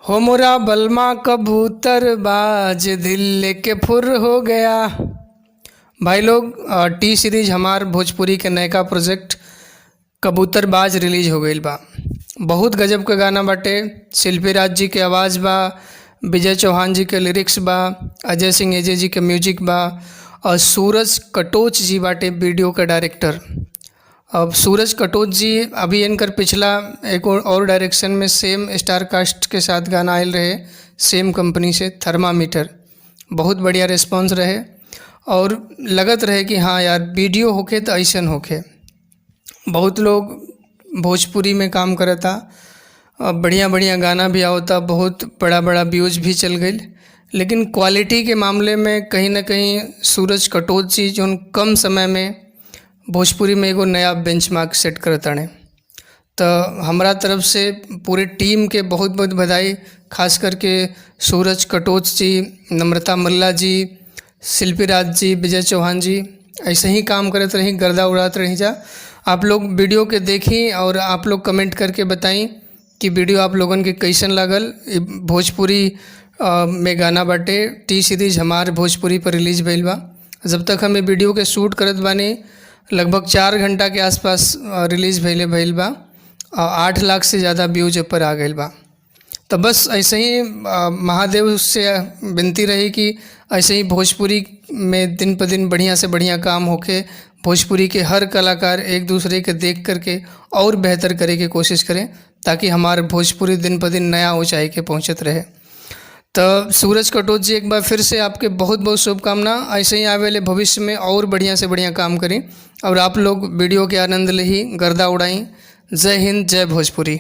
हो मोरा बलमा कबूतर बाज दिल लेके फुर हो गया। भाई लोग, टी सीरीज हमार भोजपुरी के नयका प्रोजेक्ट कबूतर बाज रिलीज हो गईल बा। बहुत गजब के गाना बाटे। शिल्पी राज जी के आवाज़ बा, विजय चौहान जी के लिरिक्स बा, अजय सिंह एजे जी के म्यूजिक बा और सूरज कटोच जी बाटे वीडियो के डायरेक्टर। अब सूरज कटोच जी अभी इनकर पिछला एक और डायरेक्शन में सेम स्टार कास्ट के साथ गाना आयल रहे, सेम कंपनी से, थर्मामीटर। बहुत बढ़िया रिस्पांस रहे और लगत रहे कि हाँ यार, वीडियो होके तो ऐसन होके। बहुत लोग भोजपुरी में काम करता, बढ़िया बढ़िया गाना भी आवता, बहुत बड़ा बड़ा व्यूज भी चल गई, लेकिन क्वालिटी के मामले में कहीं ना कहीं सूरज कटोच जी जो कम समय में भोजपुरी में एगो नया बेंचमार्क सेट करताने। तो हमरा तरफ से पूरे टीम के बहुत बहुत बधाई, खास करके सूरज कटोच जी, नम्रता मल्ला जी, शिल्पी राज जी, विजय चौहान जी ऐसे ही काम करते रही, गर्दा उड़ाते रही जा। आप लोग वीडियो के देखी और आप लोग कमेंट करके बताई कि वीडियो आप लोगन के कैसन लागल। भोजपुरी में गाना बाटे, टी सीरीज हमार भोजपुरी पर रिलीज भइल बा। जब तक हम वीडियो के शूट करत बानी लगभग 4 घंटा के आसपास रिलीज़ भइल बा। 8 लाख से ज़्यादा व्यूज ऊपर आ गई बा। तो बस ऐसे ही महादेव से विनती रही कि ऐसे ही भोजपुरी में दिन पर दिन बढ़िया से बढ़िया काम होके भोजपुरी के हर कलाकार एक दूसरे के देख करके और बेहतर करे की कोशिश करें, ताकि हमारे भोजपुरी दिन पर दिन नया ऊंचाई के पहुँचत रहे। तो सूरज कटोच जी, एक बार फिर से आपके बहुत बहुत शुभकामना। ऐसे ही आवे वाले भविष्य में और बढ़िया से बढ़िया काम करें और आप लोग वीडियो के आनंद ले ही गर्दा उड़ाई। जय हिंद, जय भोजपुरी।